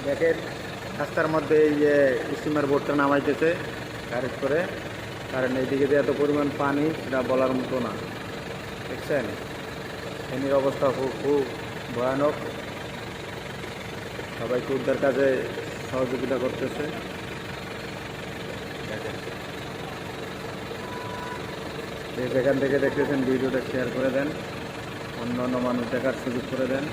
দেখেন রাস্তার মধ্যে এই যে স্টিমার বোটটা নামাইতেছে গাড়ি করে, কারণ এইদিকে যে এত পরিমাণ পানি সেটা বলার মতো না। দেখছেন ফেনীর অবস্থা খুব খুব ভয়ানক। সবাইকে উদ্ধার কাজে সহযোগিতা করতেছে। দেখেন যে যেখান থেকে দেখতেছেন ভিডিওটা শেয়ার করে দেন, অন্য অন্য মানুষ দেখার সুযোগ করে দেন।